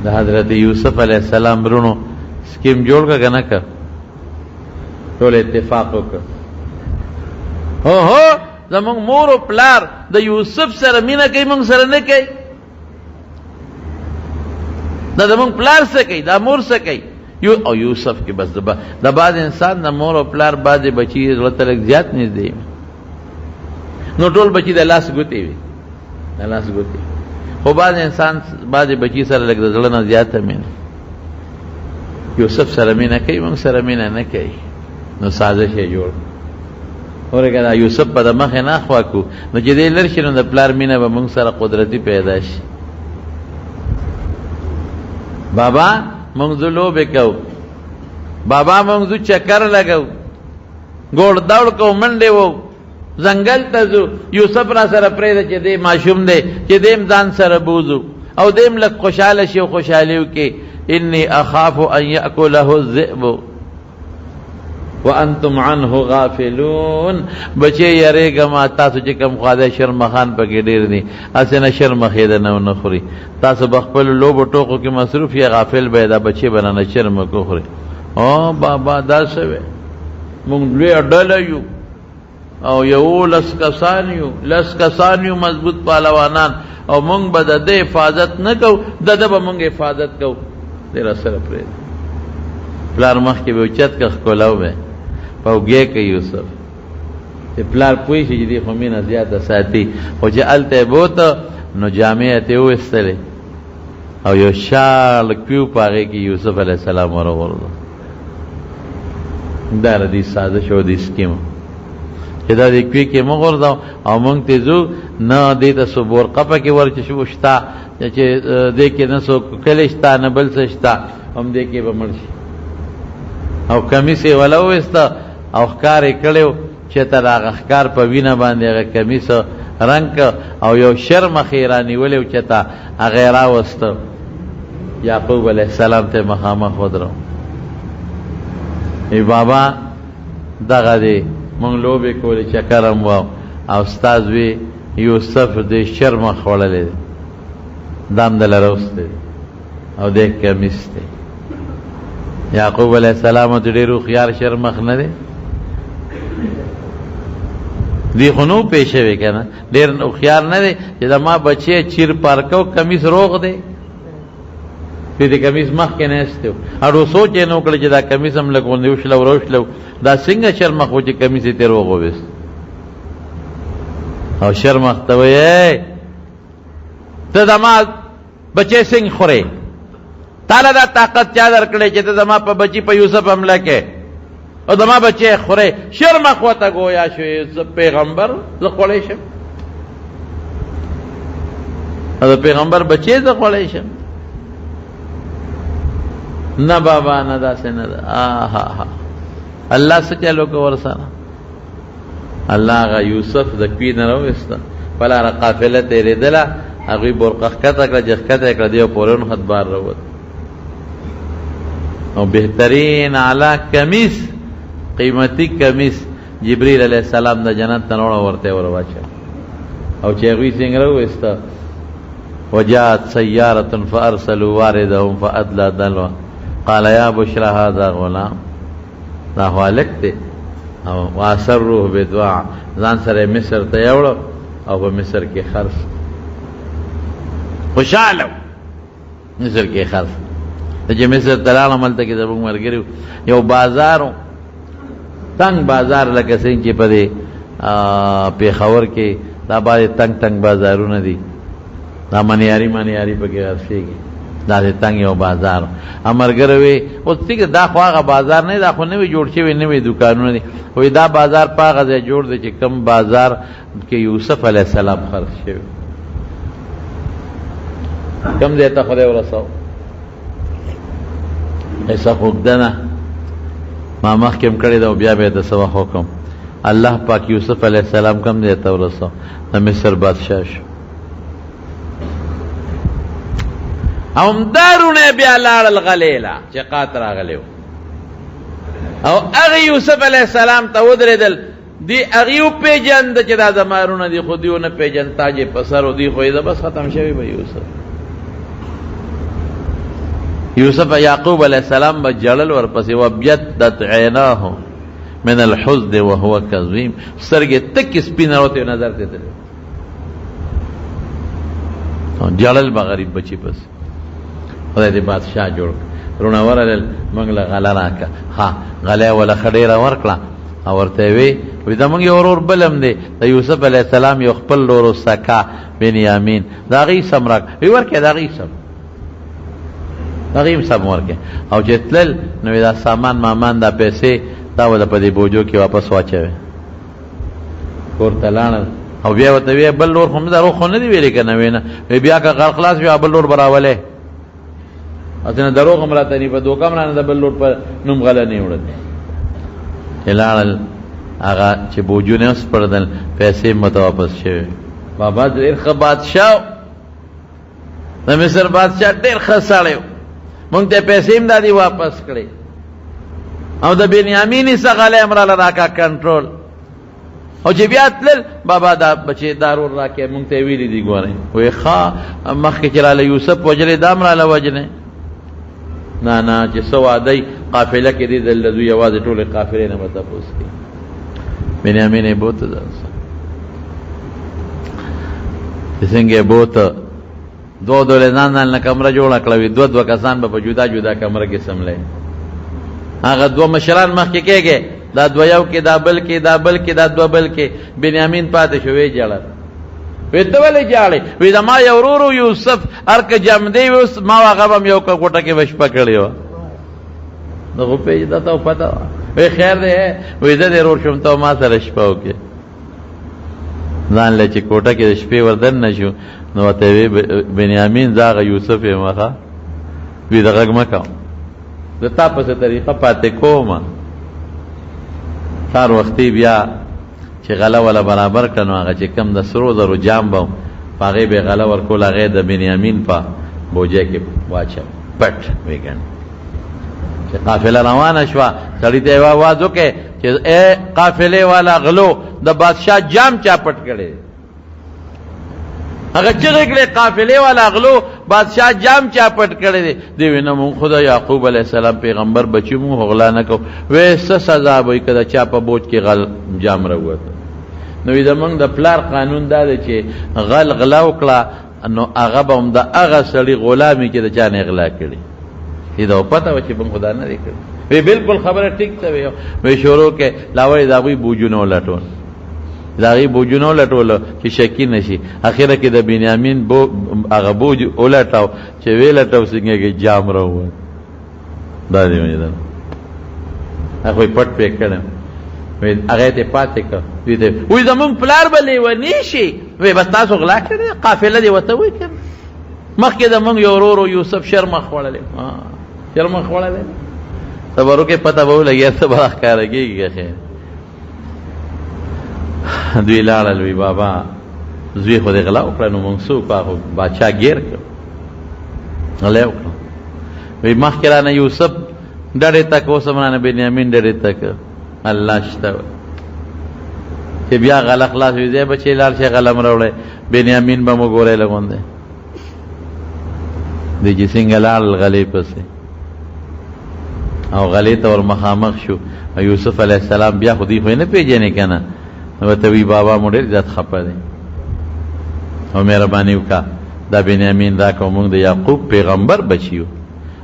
د حضرت یوسف علیہ السلام برونو سکیم جوړ کا کنه کا ټول اتفاق وکړ هو زمونږ مور او پلار د یوسف سره مینه کوي مونږ سره نه کوي دا زمونږ پلار سره کوي دا مور سره کوي او یوسف کې بس د بعض انسان د مور او پلار بعضې بچي زړه ته لږ زیات نږدې نو ټول بچي د لاس ګوتې وي د لاس ګوتې خو بعض انسان بعضې بچي سره لږ د زړه نه زیاته مینه یوسف سره مینه کوي مونږ سره مینه نه کوي نو سازش یې جوړ ورګه دا یوسف په د مخې نه خوا کو نو چې دی لر شي نو د پلار مینه به مونږ سره قدرتي پیدا شي بابا مونږ ځو لوبې کوو بابا مونږ ځو چکر لګو ګوړ دوړ کوو منډې وو ځنګل ته ځو یوسف را سره پرېږده چې دی ماشوم دی چې دیم ځان سره بوځو او دیم لږ خوشحاله شي او خوشحالي وکړي انی اخاف ان یأکله الذئب وانتم عنه غافلون بچے یریګه ما تاسو چې کوم خواده شرمخان پکې ډیر دي اسنه شرمخې ده نه خوري تاسو بخپل لوب ټوکو کې مصروف یا غافل به دا بچي بنانه شرم کو خوري او بابا دا سوي مونږ لوی ډله یو او یو لس کسان یو مضبوط پهلوانان او مونږ به د حفاظت نه کو د به مونږ حفاظت کو تیرا سره پرې پلار مخ کې به اوچت کا کولاو به پوګه کې یوسف چې پلار پوي شي چې خو مینه زیاته ساتي او چې الته بوت نو جامع ته وستلې او یو شال کیو پاره کې یوسف علی السلام ورغورل دا ردی سازش او د سکیم چې دا د کوي کې مغور دا او مونږ ته زو نه دې ته سو بور قپه کې ورچ شو شتا چې دې کې نه سو کلیشتا نه بل سشتا هم دې کې بمړ شي او کمیسه ولا وستا او ښکار کړو چې تر هغه ښکار په وینه باندې هغه کمیسه رنگ او یو شرم خیرانی ولې چې تا هغه را وسته یعقوب علیہ السلام ته مخامخ ودرو ای بابا دغه دی مونږ لوبې کولې چکرم و او استاد وی یوسف دې شرم خوړلې دام دل راوسته او دې کمیس ته یعقوب علیہ السلام ته ډیرو خيار شرمخ نه دی دی خنو پیشه وی کنه ډیر نو خيار نه دی چې دا ما بچي چیر پارکو کمیس روغ دی دې کمیس مخ کې نه استو اړو سوچ نو کړ چې دا کمیس هم لګوندې وشلو وروشلو دا څنګه شرمخ و چې کمیس ته روغ وبس او شرمخ ته وی ته دا ما بچي څنګه خوري تعالی دا طاقت چا درکړي چې ته زما په بچی په یوسف حمله کې او زما بچی خوره شرم اخوته گویا شو یوسف پیغمبر زه خوړی شم او پیغمبر بچی زه خوړی شم نه بابا نه داسې نه ده آها الله څه چلو کو ورسره الله هغه یوسف د کوی نه راوسته پلاره قافله تېرېدله هغوی برقه ښکته کړه چې ښکته یې کړه دی پورون خدبار راوت او بهترین اعلی کمیس قیمتي کمیس جبرئیل علیہ السلام د جنت نه وروړه ورته ورواچه او چې هغوی څنګه راوسته وجاءت سیارة فارسلوا واردهم فادلى دلوا قال یا بشرى هذا غلام دا هلک دی او واسروه بدعاء ځان سره مصر ته یوړو او په مصر کې خرڅ خوشاله مصر کې خرڅ چې مصر تلال عملته کې زموږ ملګري یو بازارو تنگ بازار لکه څنګه چې په دې پېښور کې دا باندې تنگ بازارونه دي دا منیاري پکې راشيږي دا دې تنگ یو بازار امرګر وي او څنګه دا خو هغه بازار نه دا خو نه وي جوړ شوی نه وي دکانونه دي وې دا بازار پاغه ځای جوړ دی چې کم بازار کې یوسف علی السلام خرڅ شوی کم دې ته خدای ورساو ایسا خوګدنه ما مخکم کړی دا بیا به د سوا حکم الله پاک یوسف علی السلام کم دې ته ورساو د مصر بادشاہ شو اوم دارونه بیا لاړل غلیلا چې قات راغلیو او هغه یوسف علیہ السلام ته ودرېدل دی هغه په جند چې دا زمارونه دی خو دیونه په جند تاج په سر او دی خو دا بس ختم شوی به یوسف یوسف یعقوب علیہ السلام با جړل ورپسې وبیضت عیناه من الحزن وهو کظیم، سترګې تک سپینه وته نظر ته تل جړل با غریب بچی پس خدای دې بادشاہ جوړ رونه ورل منګله غلا راکا ها غلا ولا خډیره ورکړه او ورته وی دا مونږ یو ورور بلم دی د یوسف علیہ السلام یو خپل ورور سکا بنیامین دا غي سمراک وی ورکه دا غي سم سم ورکه او جتلل نو دا سامان مامان دا پیسې دا ول په دې بوجو کې واپس واچوي کور تلان او بیا وته وی بل لور خو دا خو نه دی ویل کنه وینه بیا که غل خلاص بیا بل لور براوله اسنه دروغ امراته نی په دوکا مرانه د بل لور په نوم غل نه وړل اعلان هغه چې بوجونه اوس پردل پیسې مت واپس شوه بابا ډېر ښه بادشاہ د مصر بادشاہ ډېر ښه سړی مونږ ته پیسې هم دادی واپس کړې او د بنیامین څخه له امر راکا کنټرول او چې بیا تل بابا دا بچي دارور راکې مونږ ته ویلې دی ګوره وې ښا مخکې چې لاله یوسف وجلې دام را لوجنه نه چې سو عادی قافله کې دي د لذو یوازې ټوله قافلې نه مته پوسټي بنیامین بوت څنګه بوت دو لنان کمره جوړه کړې دو کسان په جدا جدا کمره کې سملې هغه دو مشران مخکې کېږي دا دو یو کې دا بل کې دا بل کې دا دو بل کې بنیامین پاتې شوې جړل وې ته ولې جاړې وې دا ما یو ورو یوسف ارکه جام دی اوس ما هغه هم یو کوټه کې وش پکړیو نو په دې ته پتا وې خیر دی وې زه ضرور شوم ته ما سره شپه وکې ځان له چې کوټه کې شپې وردن نشو نو ته وی بنیامین زاغه یوسف یې مخه وی دغه مکه د تا په طریقه پاتې کومه سار وختي بیا چې غلا ولا برابر کړو هغه چې کم د سرو زرو جام بم هغه به غلا ورکول هغه د بنیامین په بوجه کې واچو پټ ویګن چې قافله روانه شو سړی ته आवाज وکړي چې اے قافله والا غلو د بادشاہ جام چا پټ کړي هغه چې کړي قافله والا غلو بادشاہ جام چا پټ کړي دی وینه مون خدا یعقوب علیہ السلام پیغمبر بچی مون غلا نه کو وې سزا وای کده چا په بوج کې غل جام راوته نو دا موږ د پلار قانون دا دی چې غلا وکړه نو هغه به هم د هغه سړي غلامي کې د چا نه غلا کړي دا پته و چې بم خدا نه دی کړی وی بالکل خبره ټیک ته وی شروع کې لاوي دا وی بوجونو لټون داغي بوجونو لټول چې شکی نشي اخیره کې د بنیامین بو هغه بوج ولټاو چې ویلټاو څنګه کې جام راو دا دی مې دا هغه پټ پې کړم وی هغه ته پاتې کړ وی زمون پلار بلې و نشي وی بس تاسو غلا کړی قافله دی وته وی کړ مخکې د مونږ یو ورور یوسف شرمخ وړلې شرمخ وړلې صبرو کې پته وو لګیا څه به ښکارېږي خیر دوی لاړل وی بابا زوی خو دې غلا وکړه نو مونږ څوک هغه بادشاہ ګیر کړ غلا وکړه وی مخکې رانه یوسف ډډې تک اوس مرانه بنیامین ډډې تک الله شته چې بیا غلا خلاص وي ځای بچی لاړ شي غلا مروړې بنیامین به مو ګورې لګوندې د چې څنګه لاړل غلې پسې او غلې ته ور مخامخ شو یوسف علیہ السلام بیا خو دې خو نه پیژنې کنه نو ته وی بابا مو ډېر ذات خپه دی او مهرباني وکړه دا بنیامین دا کوم د یعقوب پیغمبر بچیو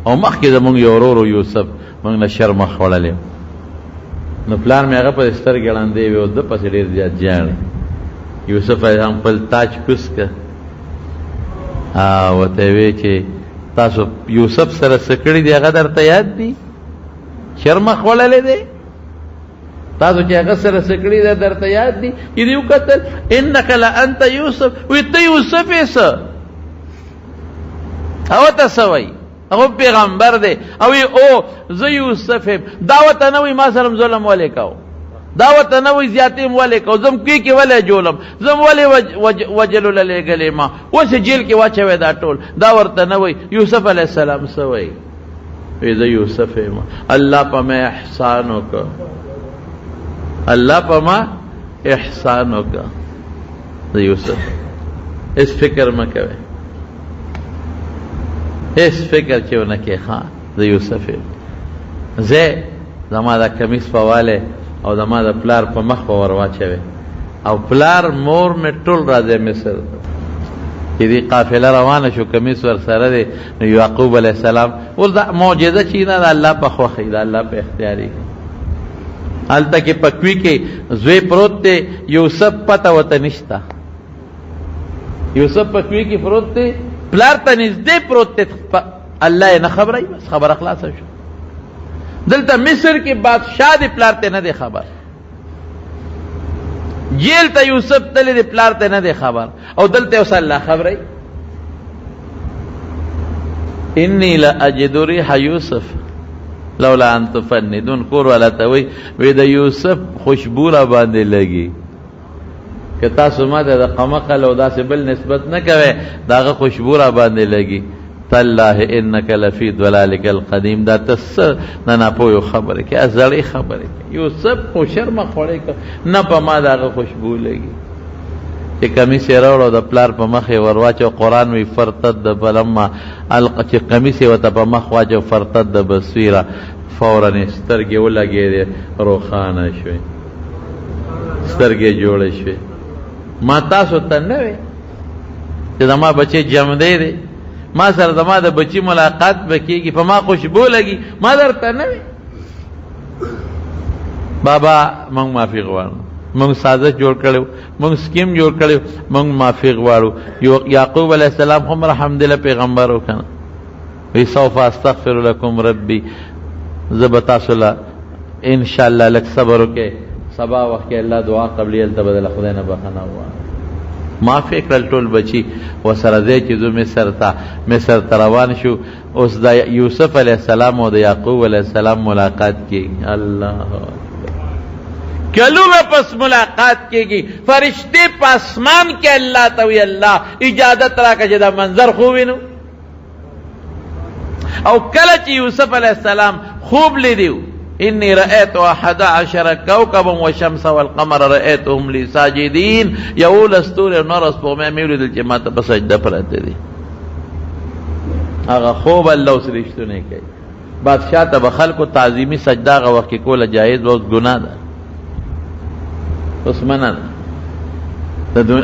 او مخکې زمونږ یو ورور یوسف مونږ نه شرم خوړلې نو پلان مې هغه په سترګې لاندې وي او د پسې ډېر زیات جاړي یوسف علیه السلام خپل تاج کوس کړ او ته وی چې تاسو یوسف سره سکړی دی هغه درته یاد دی شرم خوړلې دی تاسو چې هغه سره سکړی دی درته یاد دی چې یو قتل انک لانت یوسف وی ته یوسف یې او تاسو وی هغه پیغمبر دی او زه یوسف دعوت نه وی ما سره ظلم ولیکاو دعوت نه وی زیاتیم ولیکاو زم کې ولې جولم زم ولې وجل لګلې ما وسه جیل کې واچوي دا ټول دا ورته نه وی یوسف علی السلام سوی وی زه یوسف ما الله په ما احسان وکړه الله په ما احسان وکړه زه یوسف اس فکر مکوي هیڅ فکر چې ونه کې خان د یوسف زه زما د کمیس په واله او زما د پلار په مخ په ورواچوي او پلار مور مې ټول راځي مصر چې دې قافله روانه شو کمیس ور سره دی نو یعقوب علیه السلام ول دا معجزه چې نه د الله په خوښه د الله په اختیاري هلته کې پکوي کې زوی پروت دی یوسف پته وته نشته یوسف پکوي کې پروت دی پلار ته نږدې پروت دی الله یې نه خبرای بس خبره خلاصه شو دلته مصر کې بادشاہ دی پلار ته نه دی خبر جیل ته یوسف تللی دی پلار ته نه دی خبر او دلته اوس الله خبرای انی لاجد ریح یوسف لولا ان تفندون کور والا ته وی د یوسف خوشبو را باندې لګي که تاسو ما د قمقل او داسې بل نسبت نه کوي داغه خوشبو را باندې لګي تالله انک لفی ضلالک القدیم دا تس نه پوهو خبره کې ازړی خبره کې یوسف خو شرم خوړې نه په ما داغه خوشبو لګي چې کمیس یې راوړو د پلار په مخ یې ورواچو قرآن وی فرتد فلما الق چې کمیس یې ورته په مخ واچو فرتد بصیره فورا سترګې ولګېدې روښانه شوې سترګې جوړې شوې ما تاسو ته نه وې چې زما بچی جمدی دی ما سره زما د بچی ملاقات به کېږي په ما خوشبو لګي ما درته نه وې بابا موږ معافي غواړو موږ سازش جوړ کړو موږ سکیم جوړ کړو موږ معافي غواړو یعقوب علیه السلام هم الحمدلله پیغمبر وکنه وی سوف استغفر لكم ربي زبتا صلا ان شاء الله لک صبر وکي سبا وخت کې الله دعا قبلي التبدل خدای نه بخنه وا معافي کړل ټول بچي وسره دې چې زو مصر ته روان شو اوس د یوسف علیه السلام او د یعقوب علیه السلام ملاقات کی الله کلو میں پس ملاقات کی گی فرشتے پاسمان کے اللہ توی اللہ اجازت را کا جدا منظر خوبی نو او کلچ یوسف علیہ السلام خوب لی دیو انی رأیت 11 کوکبا والشمس والقمر رأیتهم لی ساجدین یول استور نورس پو میں میولی دل چماتا بسجدہ پراتے دی اگا خوب اللہ اس رشتو نہیں کئی بادشاہ تا بخل کو تعظیمی سجدہ اگا وقت کولا جائز بہت گناہ دا اس منن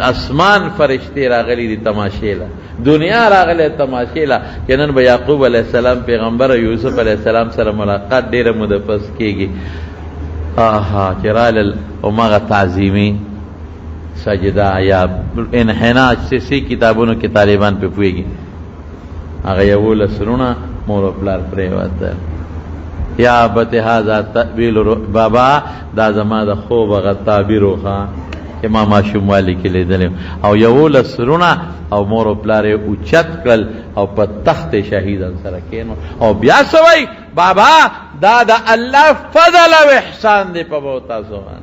اسمان فرشتے راغلی دی تماشیلا دنیا راغلی تماشیلا کنن با یعقوب علیہ السلام پیغمبر یوسف علیہ السلام سره ملاقات دیر مدفس کی گی آہا چرال اماغ تعظیمی سجدہ یا انحناج سے کتابونو کی طالبان پہ پوئے گی آغا یول سرونا مورو پلار پریوات در یا ابت هذا تأویل بابا دا زما د خوب غ تعبیر وخا چې ما ماشوم والی کې لیدل او یول سرونه او مور پلار او چت کل او په تخت شهیدان سره کینو او بیا سوي بابا دا د الله فضل او احسان دی په بوتا سوان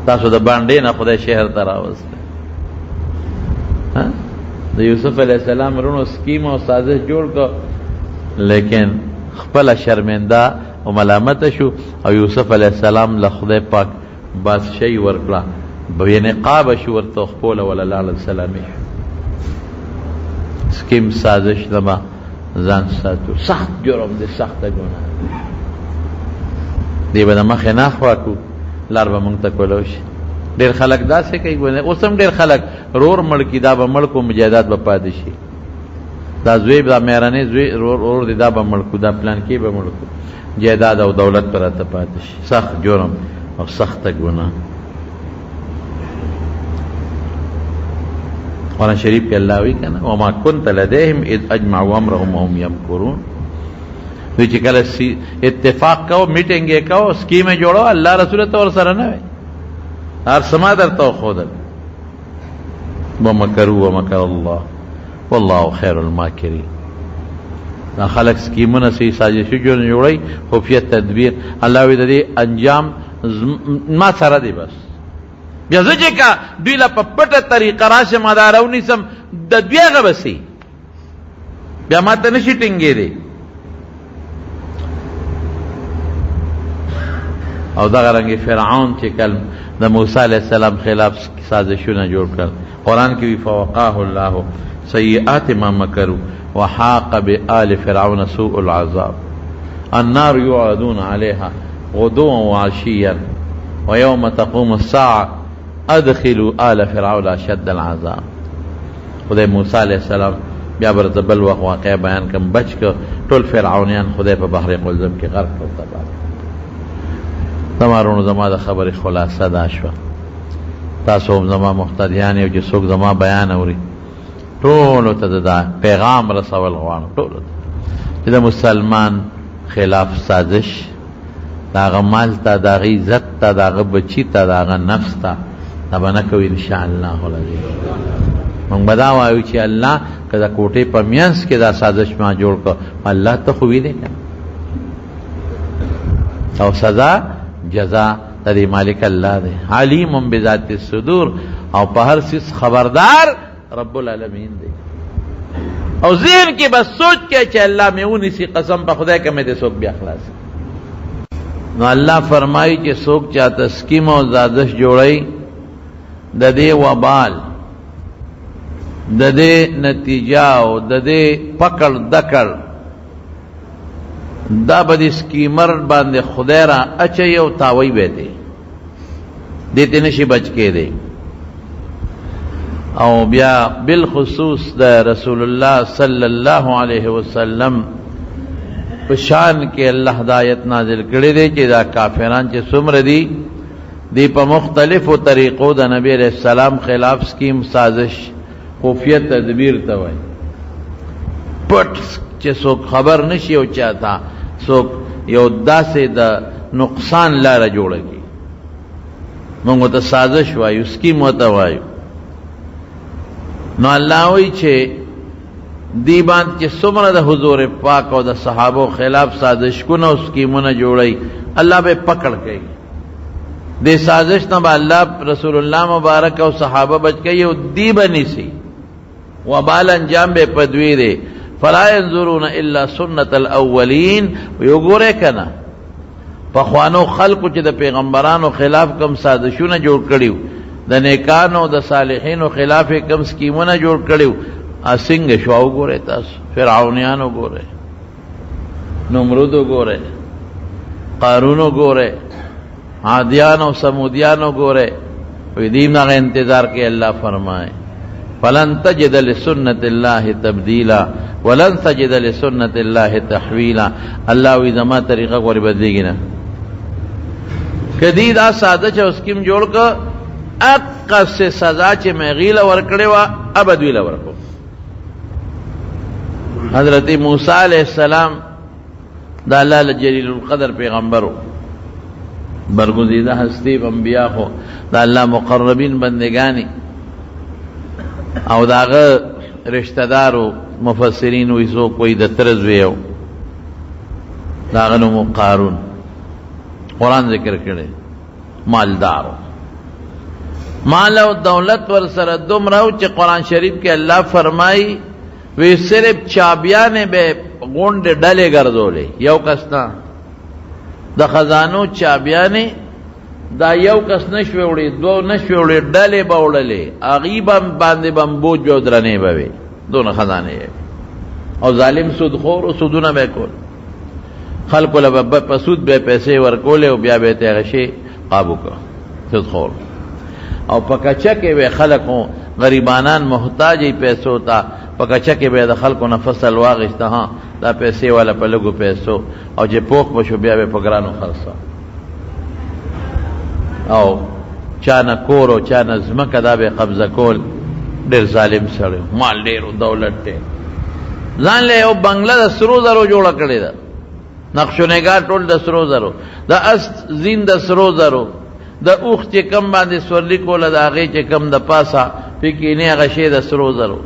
تاسو د باندې نه خدای شهر ته راوسته ها د یوسف علی السلام رونو سکیم او سازش جوړ کو لیکن خپل شرمنده او ملامت شو او یوسف علیہ السلام له خدای پاک بادشاہي ورکړه به نقاب شو ورته خپل ولا لاله السلام سکیم سازش دما ځان ساتو سخت جرم دي سخت ګناه دی به مخه نه خواکو لار به مونږ ته کولوش ډیر خلک داسې کوي ګونه اوسم ډیر خلک رور مړ کی دا به مړ کو مجاهدات به پاد شي دا زوی دا میرانه زوی اور دا به ملکو دا پلان کې به ملکو جیداد او دولت پر ته پاتش سخت جرم او سخت گناہ قرآن شریف کې الله وی کنه وما كنت لديهم اذ اجمعوا امرهم وهم يمكرون دوی چې کله اتفاق کو میټینګ کو سکیم جوړو الله رسول ته ور سره نه وي هر سما درته خودل ومکروا ومکر الله والله خیر الماکرین دا خلق سکیمونه سی سازشی جوړي خفیه تدبیر الله وی د دې انجام ما سره دی بس بیا ځکه کا دوی لا په پټه طریقه راشه مدارونی سم د دویغه بسی بیا ماته نشي ټینګې دی او دا غرنګ فرعون چې کلم د موسی علیہ السلام خلاف سازشونه جوړ کړ قرآن کې وی فوقاه الله سیئات ما مکروا وحاق بآل فرعون سوء العذاب النار يعرضون عليها غدوا وعشيا ويوم تقوم الساعة ادخلوا آل فرعون اشد العذاب. خدای موسی علیہ السلام بیا برته بل وخت واقع بیان کم بچ که ټول فرعونیان خدای په بحر قلزم کې غرق کړ. زمارونو زما د خبرې خلاصه دا شوه. تاسو هم زما محتدیان یو چې څوک زما بیان اوري ټولو ته دا پیغام رسول غواړم، ټولو ته چې د مسلمان خلاف سازش د هغه مال ته، د هغه عزت ته، د هغه بچي ته، د هغه نفس ته دا به نه کوي انشاءالله العظیم. موږ به دا وایو چې الله که د کوټې په منځ کې دا سازش ما جوړ کړ، الله ته خو ویلی که او سزا جزا د دې مالک الله دی. علیم بذات الصدور او په هر څیز خبردار رب العالمین دی. او ذهن کې بس سوچ کې چې الله مې ونیسي، قسم په خدای که مې دې څوک بیا خلاص. نو الله فرمایي چې څوک چاته سکیم او سازش جوړی د دې وبال، د دې نتیجه او د دې پکړ دکړ دا به د سکیمر باندې خدای را اچي او تاوی به دی دې ته نشي بچ کې دی. او بیا بالخصوص د رسول الله صلی الله علیه وسلم په شان کې الله هدایت نازل کړی دی چې دا کافران چې څومره دي دی په مختلفو طریقو د نبی علیہ السلام خلاف سکیم سازش خفیه تدبیر ته وایي. پټ چې څوک خبر نشي او چاته څوک یو داسې د نقصان لاره جوړه کړي، موږ ته سازش وایو، سکیم ورته وایو. نو الله وایي چې دی باندې چې څومره د حضور پاک او د صحابو خلاف سازشونه او سکیمونه جوړي الله به پکړ کوي. دې سازش نه به الله رسول الله مبارک او صحابه بچ کوي او دی بنیسي وبال انجام به پدوی دی. فلا ينظرون الا سنت الاولین. یو ګوره کنه پخوانو خلقو چې د پیغمبرانو خلاف کم سازشونه جوړ کړیو، د نیکانو د صالحینو خلاف کم سکیمونه جوړ کړیو، اسنګ شو وګوره تاسو فرعونیان وګوره، نمرود وګوره، قارون وګوره، عادیان او سمودیان وګوره. وی دین هغه انتظار کې الله فرمائے فلن تجد لسنت الله تبدیلا ولن تجد لسنت الله تحویلا. الله وی زما طریقه غوړي بدلیږي نه. کدی دا ساده چې اسکیم جوړ ک اقص سے سزا چې مغیله ورکړې وا ابد ویلا ورکو. حضرت موسی علیہ السلام دا الله جلیل القدر پیغمبرو، برگزیدہ ہستی انبیاء خو دا اللہ مقربین بندگانی او داغه رشتہ دارو مفسرین وی سو کوئی د ترز ویو داغه نو قارون قرآن ذکر کړي مالدارو، مال او دولت ور سره دومره چې قرآن شریف کې الله فرمایي وی صرف چابیانه به غونډه ډلې ګرځولې، یو کستا د خزانو چابیانه دا یو کس نشوي وړي، دو نشوي وړي، ډلې به وړلې، غیبا باندې بمبوج به درنې به دونه خزانه او ظالم سود خور او سودونه به کول، خلق له په سود به پیسې ورکول او بیا به ته غشي قابو کو سود خور. او پکچا کې به خلقو غریبانان محتاجي پیسو ته، پکچا کې به د خلقو نه فصل واغشته، ها دا پیسې والا په لګو پیسو او چې پوخ بشو بیا به پګرانو خرڅه او چانه کور او چانه زمکه دا به قبضه کول. ډېر ظالم سره مال ډېر او دولت ته ځان له یو بنگله د سرو زرو جوړه کړې ده، نقش و نگار ټول د سرو زرو، د اس زین د سرو زرو، د اوخ چې کم باندې سورلی کوله د هغې چې کم د پاسه پکې نه هغه شی د سرو زرو،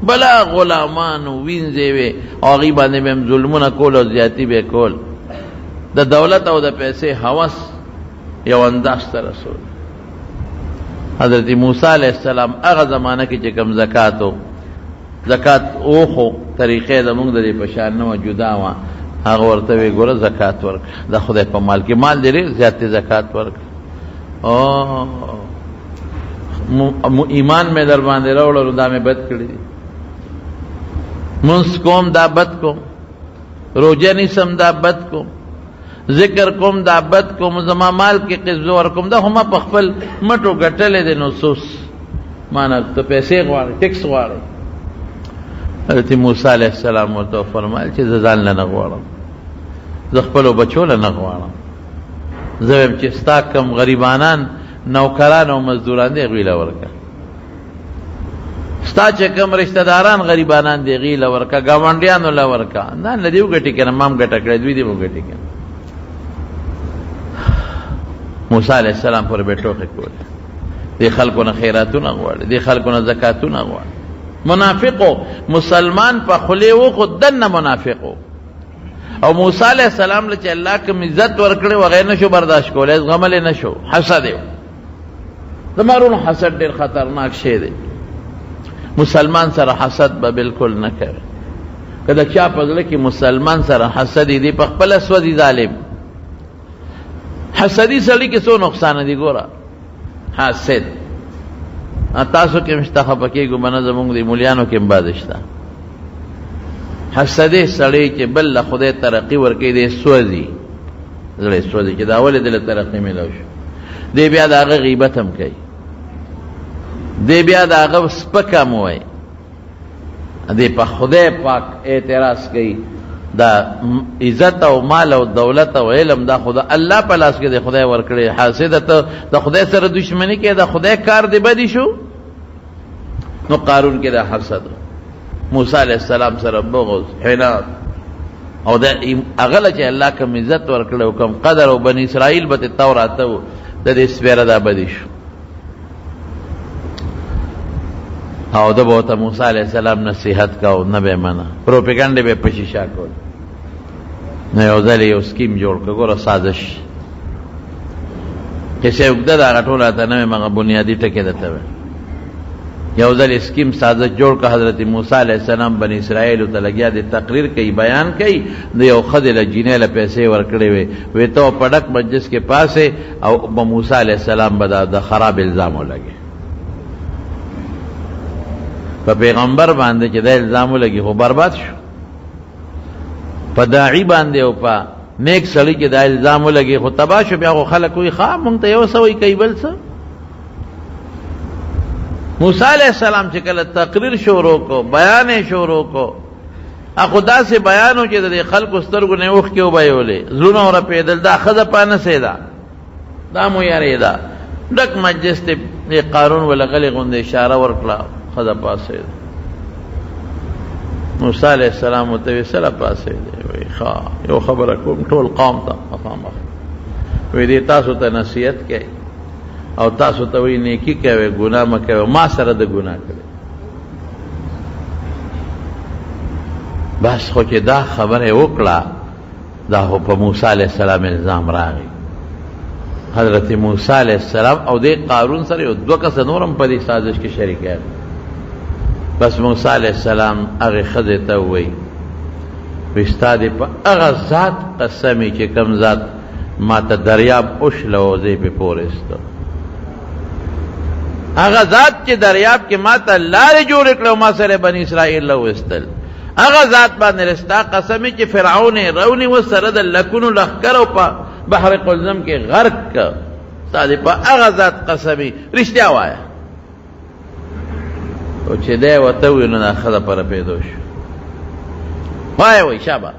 بلا غلامانو وینځې وې او هغې باندې به هم ظلمونه کول او زیاتي به کول. د دولت او د پیسې هوس یو انداز ته رسول. حضرت موسی علیہ السلام هغه زمانه کې چې کم زکات او زکات اوخو طریقې د موږ د دې په شان نه جدا وه، هغه ورته وی ګوره زکات ورک، د خدای په مال کې مال ډېر زیات زکات ورک. ایمان مې در باندې راوړل دا مې بد کړی دي. منس کوم دا بد کوم، روجه نیسم دا بد کوم، ذکر کوم دا بد کوم، زما مال کې قبضه ورکوم، دا هم په خپل مټو ګټلې دي نصوص معنا ته پیسې غواړي، ټیکس غواړي. حضرت موسی علیہ السلام ورته فرمایل چې زه ځان نه غواړم، زه خپلو بچو نه غواړم، زه وایم چې ستا کم غریبانان نوکران او مزدوران دی هغوی له ورکه، ستا چې کم رشتہ داران غریبانان دی هغوی له ورکه، ګاونډیانو له ورکه. ځان له دې وګټي که نه، ما هم ګټه کړې، دوی دې وګټي که نه. موسی علیہ السلام پر به ټوکې کولې، دې خلکو نه خیراتونه غواړي، دې خلکو نه زکاتونه غواړي. منافقو مسلمان په خولې و خو دننه منافقو. او موسی علیہ السلام له چې الله کوم عزت ورکړی و هغه نشو برداشت کولی، زغملی نشو، حسد یې د مارونو حسد ډېر خطرناک شی دی. مسلمان سره حسد به بالکل نه کوي. که د چا په زړه کې مسلمان سره حسد دی په خپله سوځي ظالم. حسدي سړي کې څو نقصان دي ګوره. حاسد تاسو کې مشته خفه کېږو به نه زمونږ د مولیانو کې هم بعض شته. حسدي سړی چې بل له خدای ترقي ورکوي دی سوځي، زړه یې سوځي چې دا ولې دله ترقي میلاو شو. دی بیا د هغه غیبت هم کوي، دی بیا د هغه سپک هم وایي، دی په خدای پاک اعتراض کوي. دا عزت او مال او دولت او علم دا خدا الله په لاس کې دی، خدای ورکړي. حاسد ته د خدای سره دشمنی کوي، د خدای کار دی بدی شو. نو قارون کې دا حسد، موسی علیہ السلام سره بغض، عناد، او دا هغه چې الله کوم عزت ورکړي او کوم قدر او بنی اسرائیل به تورات او د دې سپیره دا بدی شو. او د بوته موسی علیہ السلام نصیحت کاو، نه به منه، پروپاګاندا به په شیشه کول. نه یو ځل یو سکیم جوړ کړ، ګوره سازش کیسه وګړه دا ټوله ته نه مغه بنیادی ټکی دته یو ځل سکیم سازش جوړ کړ. حضرت موسی علیہ السلام بنی اسرائیل ته لګیا دي تقریر کوي، بیان کوي. د یو خدای جینې له پیسې ورکړې وي ته پډک مجلس کې پاسه او موسی علیہ السلام به د خراب الزام ولګي په پیغمبر باندې چې دا الزام ولګي خو برباد شو. په داعی باندې او په نیک سړي کې دا الزام ولګي خو تباه شو. بیا خو خلک وایي ښه مونږ ته یو څه وایي کوي بل څه. موسی علیہ السلام چې کله تقریر شروع کو، بیان شروع کو، اخو داسې بیانو چې د خلکو سترګو نه اوښکې وبهولې، زړونه ورپېدل. دا ښځه پانسېده، دا مو یارېده. ډک مجلس ته قارون ولغلې غوندې اشاره ورکړه، خدا پاسه ده. موسی علیہ السلام ورته وی سره پاسه ده، وی ښه یو خبره کوم ټول قوم ته مخامخ، وی دې تاسو ته نصیحت کوي او تاسو ته وی نیکی کوي، ګناه مه کوي. ما سره د ګناه کړی بس. خو چې دا خبره وکړه دا خو په موسی علیہ السلام الزام راغی. حضرت موسی علیہ السلام او دې قارون سره یو دوه کسه نورم په دې سازش کې شریک. بس موسی علیہ السلام هغه ښځې ته ووایي وی ستا دې په هغه ذات قسمې چې کوم ذات ما ته دریاب اوښله او زه یې پې پورېسته، هغه ذات چې دریاب کې ما ته لارې جوړې کړه او ما سره بني اسرائیل راوستل، هغه ذات باندې ستا قسمې چې فرعون یې راونیوه سره د لکونو لښکر او په بحر قلزم کې غرق کړه، ستا دې په هغه ذات قسمې رښتیا وایه. او چې دی ورته وویل نو دا ښځه په رپېدو شو. وایه وایي شابه.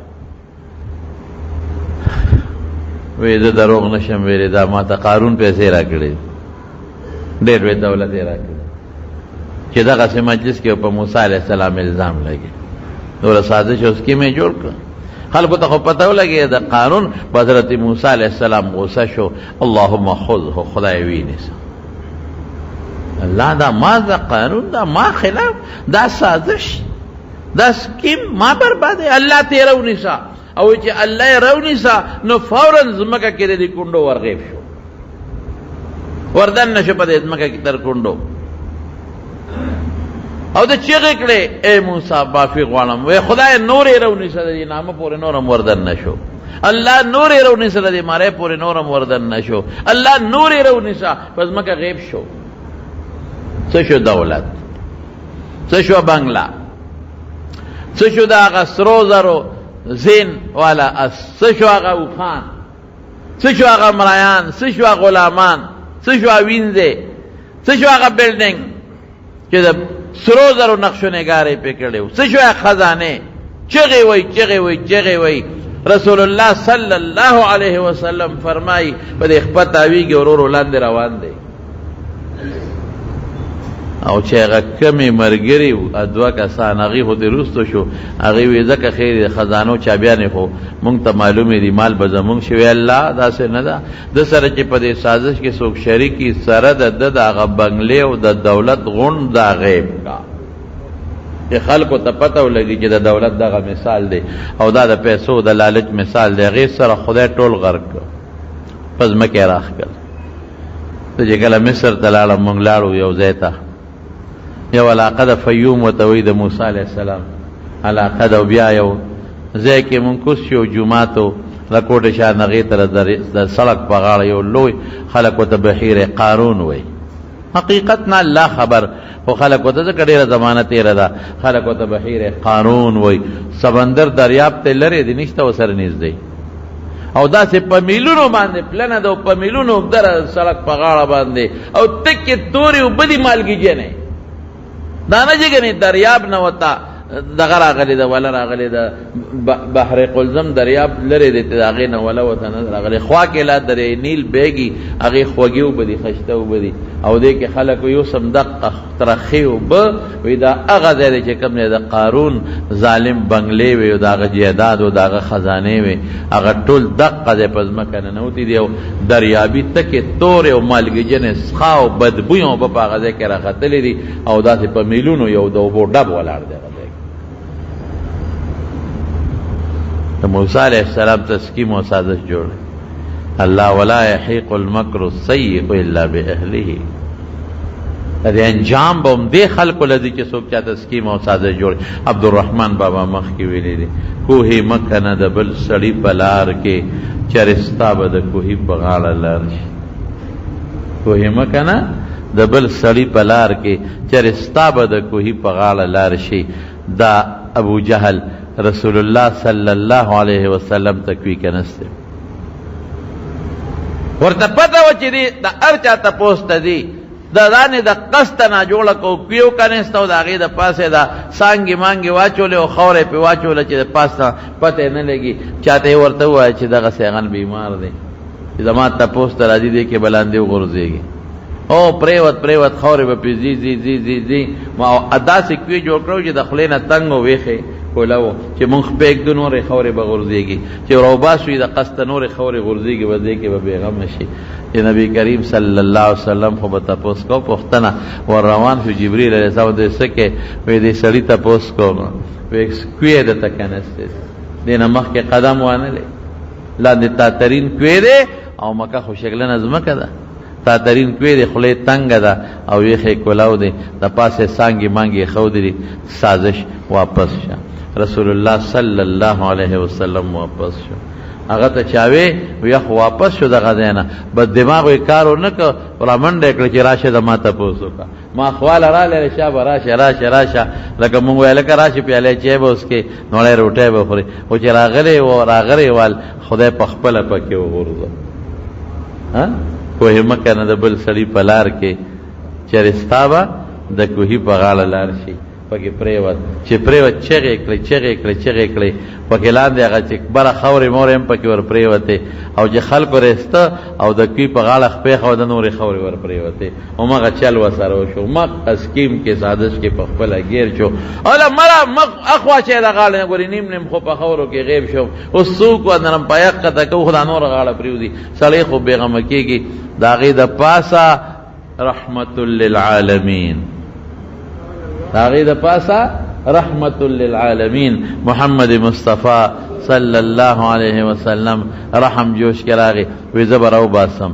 وی زه دروغ نشم ویلی، دا ما ته قارون پیسې را کړې، ډېر لوی دولت یې را کړی چې دغسې مجلس کې په موسی علیہ السلام الزام لګي. نوره سازش او سکیم یې جوړ کړه. خلکو ته خو پته ولګېده د قارون په حضرت موسی علیہ السلام غوسه شو. اللهم خذه، خدای وینیسه. الله دا ما دا قانون دا ما خلاف، دا سازش، دا سکیم ما برباده. الله ته رونیسا او چې الله رونیسا نو فورا زمکه کې د کونډو ورغیب شو، وردن نشو په دې زمکه کې تر کونډو. او د چیغې کړې اے موسی معافي غواړم، وی خدای نور یې رونیسه د دې نامه پورې نورم وردن نشو. الله نور یې رونیسه د دې مارې پورې نورم وردن نشو. الله نور یې رونیسه په زمکه غیب شو. څه شو دولت، څه شو بنگلا، څه شو دا هغه سرو زرو زین والا اس، څه شو هغه اوښان، څه شو هغه مرایان، څه شو هغه غلامان، څه شو هغه وینځې، څه شو هغه بلډینګ چې د سرو زرو نقش و نگارې پې کړی و، څه شو هغه خزانې. چغې وی چغې وی چغې وی. رسول الله صلی الله علیه وسلم فرمایي په دې خپه تاویږي ورور لاندې روان دی. او چې هغه کمې ملګري دوه کسان هغې خو دې وروستو شو، هغې وی ځکه خیر د خزانو چابیانې خو مونږ ته معلومې دي مال به زمونږ شي. وی الله داسې نه ده، د سره چې په دې سازش کې څوک شریکي سره د ده د هغه بنګلې او د دولت غونډ دا غیب کا چې خلکو ته پته ولګي چې د دولت دغه مثال دی او دا د پیسو د لالچ مثال دی. هغې سره خدای ټول غرق کړ، په ځمکې یې راښ کړ. ته چې کله مصر ته لاړم مونږ لاړو یو ځای ته، یو علاقه د فیوم ورته وایي د موسی علیه السلام علاقه ده. او بیا یو ځای کې مونږ کوز شو جومات و د کوټې شان هغې ته د سړک په غاړه یو لوی خلک ورته بحیر قارون وایي. حقیقت نه الله خبر، خو خلک ورته ځکه ډېره زمانه تېره ده خلک ورته بحیر قارون وایي. سمندر دریاب ته لرې دی، نشته ورسره نږدې، او داسې په میلونو باندې پلنه ده او په میلونو اوږده سړک په غاړه باندې او تکې تورې اوبه دي مالګي جنې دا نه چې ګنې دریاب نه ورته دغه راغلی ده وله راغلی ده بحر قلزم دریاب لرې دی د هغې نه وله ورته نه راغلی. خوا کې لا درې نیل بیږي، هغې خوږې اوبه دي، خشته اوبه دي، او دې کې خلک یو سم دقه ترخې اوبه وایي دا هغه ځای دی چې کوم دی د قارون ظالم بنګلې وي او د هغه جیداد او د هغه خزانې وي، هغه ټول دقه دی په ځمکه ننوتي دي او دریابي تکې تورې او مالګجنې څښا او بدبویه اوبه په هغه ځای کې راختلې دي او داسې په میلونو یو د اوبو ډب ولاړ دی. د موسی علیہ السلام تسکیم و سازش جوړ الله ولا يحيق المكر السيء الا باهله. دې انجام به هم دې خلکو لدی چې څوک چا تسکیم او سازش جوړ. عبدالرحمن بابا مخکې ویلي دي کوهی مکه نه د بل سړي په لار کې چرستا به د کوهي په غاړه لار شي. کوهی مکه نه د بل سړي په لار کې چرستا به د کوهي په غاړه لار شي. دا ابو جهل رسول الله صلی الله علیه وسلم تکوی کنسته ورته پته و چې د هر چا تپوس ته دي د ځانې د قصد نه جوړه کو کیو کنسته او د هغې د پاسه د سانګې مانګې واچولې او خاوره پې واچوله چې د پاسه پته یې نه لګي. چاته یې ورته ووایه چې دغسې هغه بیمار دی چې زما تپوس ته راځي دی کې به لاندې وغورځېږي او پریوت خاورې به پې ځي ځي ځي ځي ځي ما داسې کوی جوړ کړو چې د خولې نه تنګ او ویښې کولو چې مونږ پرېږدو نورې خاورې به غورځېږي چې راوباس وي د قصده نورې خاورې غورځېږي به دې کې به بېغمه شي. چې نبي کریم صلی الله علیه وسلم خو به تپوس کو پوښتنه ور روان شو جبریل علیه السلام دې څه کې وایي دې سړي تپوس کوم وایي کوی یې درته کنستی دې نه مخکې قدم وانهلی لاندې تاترین کوی دی او مکه خو شکلنه ځمکه ده تاترین کوی دی خولې تنګه ده او یخې کولاو دی د پاسه سانګې مانګې ښودلي سازش واپس شه. رسول الله صلی الله علیه وسلم واپس شو. هغه ته چاوي ویا واپس شو دغه ځای نه بس دماغ یې کار ونه کړ را منډه کړه چې راشه د ما تپوس وکړه ما خواله رالی شا به راشه لکه مونږ ویل که راشه پیالی چای به وڅکې نوړی روټۍ به خورې خو چې راغلی وال خدای په خپله پکې وغورځه. کوهي مکه نه د بل سړي په لار کې چېرې ستا به د کوهي په غاړه لار شي پکې پریوت چې پریوت چغې کړې پکې لاندې هغه چې بره خاورې مورې هم پکې ور پریوتې او چې خلکو رسته او د کوي په غاړه خپې خو د نورې خاورې ور پریوتې هماغه چل ورسره وشو مخ اسکیم کې سازش کې په خپله ګیر شو اوله مړه مخ اخوا چې د غاړه نه ګورې نیم خو په خاورو کې غیب شو اوس څوک و نرم پایق قطع کو خو دا نوره غاړه پرېوځي سړی خو بېغمه کېږي د هغې د پاسه رحمت للعالمین هغې د پاسه رحمت للعالمین محمد مصطفی صلی الله علیه وسلم رحم جوش کې راغی وی زه به راوباسم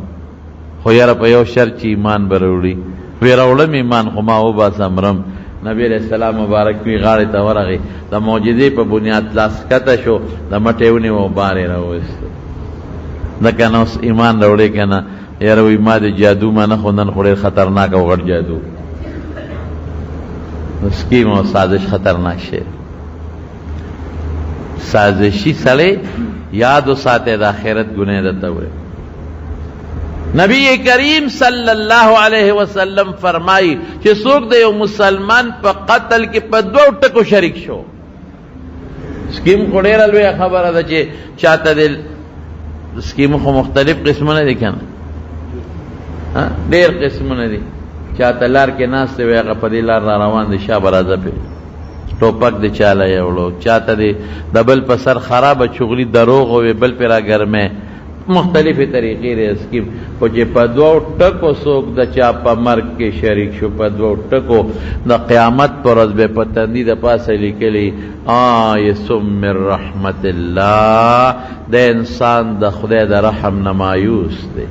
خو یاره په یو شرط چې ایمان به راوړي وی راوړم ایمان خو ما وباسم رم نبی علیہ السلام مبارک وی غاړې ته ورغی د معجزې په بنیاد لاس کته شو د مټې ونیو بارې راوایستو ځکه نو اوس ایمان راوړی که نه یاره وی ما د جادو منه خو نن خو ډېر خطرناک او غټ جادو سکیم او سازش خطرناک شی سازشی سړی یاد وساته د آخرت ګناه دته وي. نبی کریم صلی اللہ علیہ وسلم فرمائی چې څوک د یو مسلمان په قتل کې په دوه ټکو شریک شو. سکیم خو ډېره لویه خبره ده چې چاته د سکیم خو مختلف قسمونه دي کنه، ډېر قسمونه دي. چاته لار کې ناست وي هغه په دې لار را روان دي، شا برازه پې ټوپک د چاله یوړو، چاته د بل په سر خرابه چغلي دروغ وي بل پې را ګرمه، مختلفی طریقې دی اسکیم. خو چې په دوو ټکو څوک د چا په مرګ کې شریک شو، په دوو ټکو د قیامت پر ورځ به په تندي د پاسه لیکلي آیسم من رحمت الله، د انسان د خدای د رحم نه مایوس دی.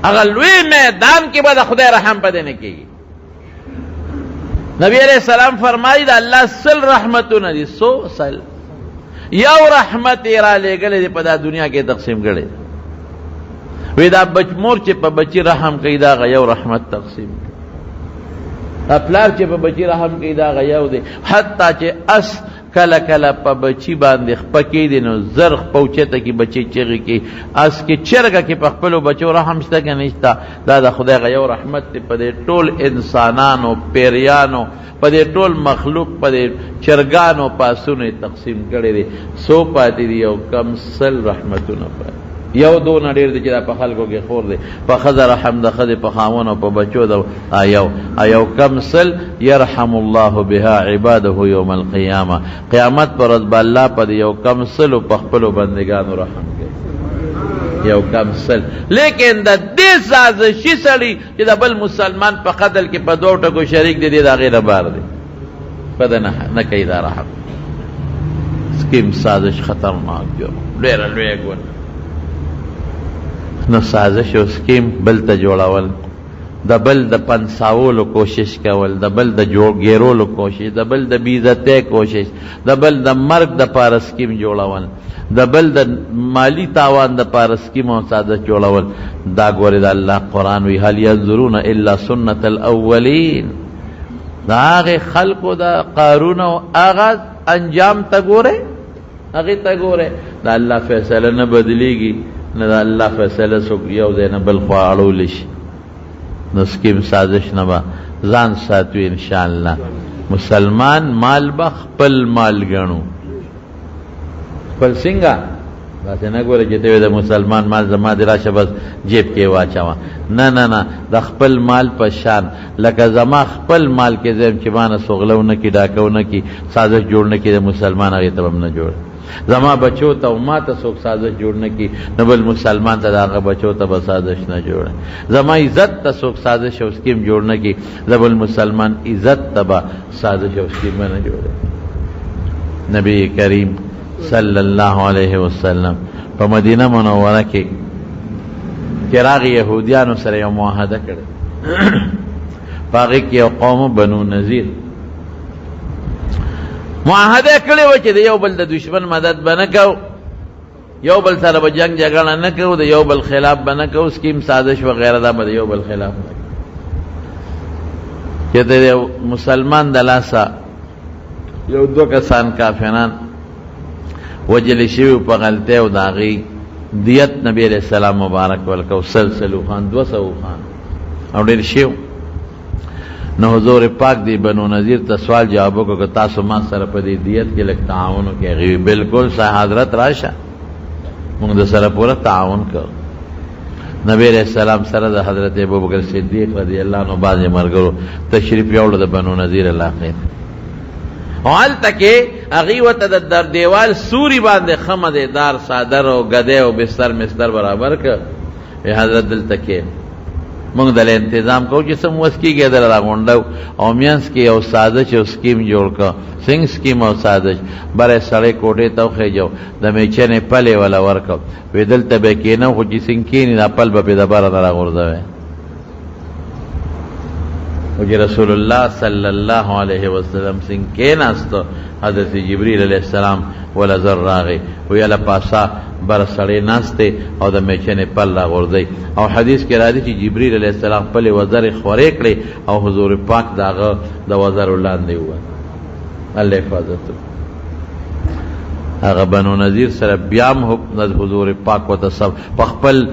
هغه لوی میدان کې به د خدای رحم پدې نه کېږي. نبی علیہ السلام فرمایي د الله سل رحمتونه دي، سل یو رحمت را لګلې په دا دنیا کې تقسیم کړي. وی دا مور چې په بچی رحم کوي دا یو رحمت تقسیم کړي، دا پلار چې په بچی رحم کوي دا یو دی. حتی چې اس کله کله په بچی باندې خپکې دي نو زر پوچته کې بچی چغې کې اس کې چرګه کې په خپلو بچو رحم شته که نشته، دا د خدای یو رحمت دی. په دې ټول انسانانو پیریانو په دې ټول مخلوق په دې چرګانو پاسونه تقسیم کړي دي. سو پاتې دي یو کم سل رحمتونه پاتې، یو دو نه ډېر دي چې دا په خلکو کې خور دی. په ښځه رحم د ښځې په خاوند او په بچو د یو کم سل یرحم الله بها عباده یوم القیامه. قیامت پر ورځ به الله په دې یو کم سلو په خپلو بندګانو رحم کوي، یو کم سل. لیکن د دې سازشي سړي چې د بل مسلمان په قتل کې په دوه ټکو شریک دي، د هغې نه بار دی، په ده نه کوي دا رحم. سکیم سازش خطرناک جو ډېره لویه ګناه. نو سازش او سکیم بل ته جوړول، د بل د پنساولو کوشش کول، د بل د ګیرولو کوشش، د بل د بیزتۍ کوشش، د بل د مرګ د پاره سکیم جوړول، د بل د مالی تاوان د پاره سکیم او سازش جوړول. دا ګورې د الله قرآن وی هل ینظرون الا سنت الاولین. دا هغې خلقو د قارون او هغه انجام ته ګورې، هغې ته ګورې. د الله فیصله نه بدلیږي، نه د الله فیصله څوک یو ځای نه بل خوا اړولی شي. نو سکیم سازش نه به ځان ساتو انشاءالله. مسلمان مال به خپل مال ګڼو، خپل څنګه داسې نه ګوره چې ته وې د مسلمان مال زما دې راشه بس جیب کې واچوه. نه نه نه، د خپل مال په شان لکه زما خپل مال کې زم چې ما نه سغلو نه کي ډاکو نه کي سازش جوړ نه کي، د مسلمان هغې ته به هم نه جوړ. زما بچو ته او ما ته څوک سازش جوړ نه کي، نو بل مسلمان ته د هغه بچو ته به سازش نه جوړه. زما عزت ته څوک سازش او سکیم جوړ نه کي، د بل مسلمان عزت ته به سازش او سکیم نه جوړه. نبی کریم صلی اللہ علیہ وسلم په مدینه منوره کې چراغ یهودیانو سره یو معاهده کړې. په هغې کې یو قوم بنو نذیر معاهده کړې وه چې د یو بل د دشمن مدد به نه کوو، یو بل سره به جنگ جګړه نه کوو، د یو بل خلاف به نه کوو، سکیم سازش وغیره دا به د یو بل خلاف نه کوو. چې د مسلمان د لاسه یو دو کسان کافران وجل شوی په غلطۍ او د هغې دیت نبی علیہ السلام مبارک ورکو، سلسلو خان 200 خان او ډېر شو. نو حضور پاک دی بنو نذیر ته سوال جواب وکړو که تاسو ما سره په دې دیت کې لږ تعاون وکړئ. هغې بالکل صاحب حضرت راشه موږ د سره پوره تعاون کوو. نبی علیہ السلام سره د حضرت ابوبکر صدیق رضی اللہ عنہ بعضې ملګرو تشریف یوړو د بنو نذیر علاقې او هلته کې هغې ورته د دیوال سوري باندې ښه مدیدار څادر او ګدی او بستر مستر برابر کړ. وی حضرت دلته کې موږ دله انتظام کوو چې څه مو وس کېږي دله راغونډو او مینځ کې یو سازش او سکیم جوړ کړه. څنګه سکیم او سازش؟ بری سړی کوټې ته وخېجو، د میچنې پلې وله ورکړو، وی دلته به کېنم خو چې څنګه کېني دا پل به پې د بره نه راغورځوی. وجه رسول اللہ صلی اللہ علیہ وسلم سنگ کے ناستو حضرت جبریل علیہ السلام ولذر راغی وی اللہ پاسا بر سڑے ناستے او دا میچنے پل را غردی او حدیث کے راضی چی جبریل علیہ السلام پل وزر خوریک لے او حضور پاک داغ دا وزر لاندے ہوا اللہ حفاظت. هغه بنو نذیر سره بیام حضور پاک وته سب پخپل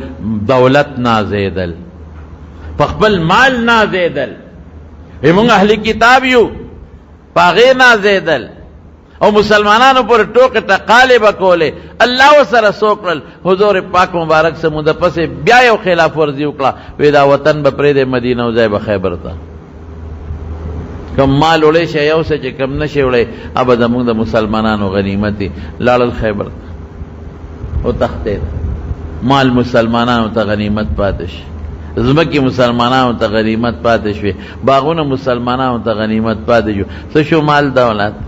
دولت نازیدل پخپل مال نازیدل همون اهل کتاب یو پاغه نازیدل او مسلمانانو پر ټوکه ټقاله بکوله الله سره سوکل حضور پاک مبارک سے مده پس بیا یو خلاف ورزی وکړه ودا وطن به پرې د مدینه او ځای به خیبر ته کم مال وړي شي یو څه چې کم نشي وړي ابد موږ د مسلمانانو غنیمت لاړل خیبر او تخته مال مسلمانانو ته غنیمت پاتش زمکی مسلمانانو ته غنیمت پاتش وي باغونه مسلمانانو ته غنیمت پاتش څه شو مال دولت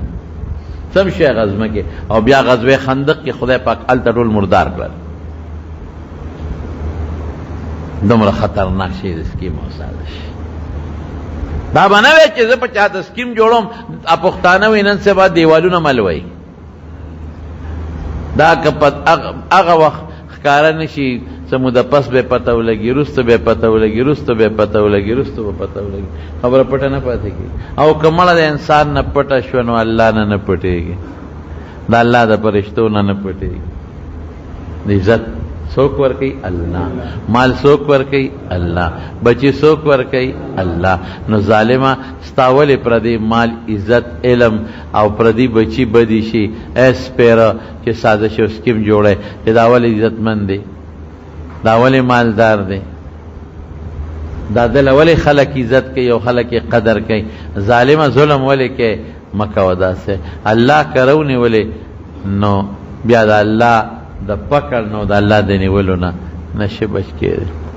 سم شي غزمه کې او بیا غزوه خندق کې خدای پاک ال ټول مردار کړل دومره خطرناک شي د سکیم اوساده شي دا باندې چې زه په چاته سکیم جوړوم اپختانه وینن سے بعد دیوالونه ملوي دا کپت هغه وخت ښکارا نشي سموده پس به پته ولګي رست به پته ولګي رست به پته ولګي رست به پته ولګي خبره پټه نه پاتې کی او کمل د انسان نه پټه شو نو الله نه پټيږي دا الله د فرشتو نه پټيږي عزت څوک ورکي الله مال څوک ورکي الله بچي څوک ورکي الله نو ظالما ستاول پردي مال عزت علم او پردي بچي بدي شي اس پیرا چې سازش او سکیم جوړه چې داول عزت مند دي داول مالدار دي دا دل ولی خلق عزت کوي او خلق قدر کوي ظالما ظلم ولی کوي مکه ودا سے الله کرونی ولی نو بیا د الله د پکړ نو د الله د نیولو نه نشي بچ کېږي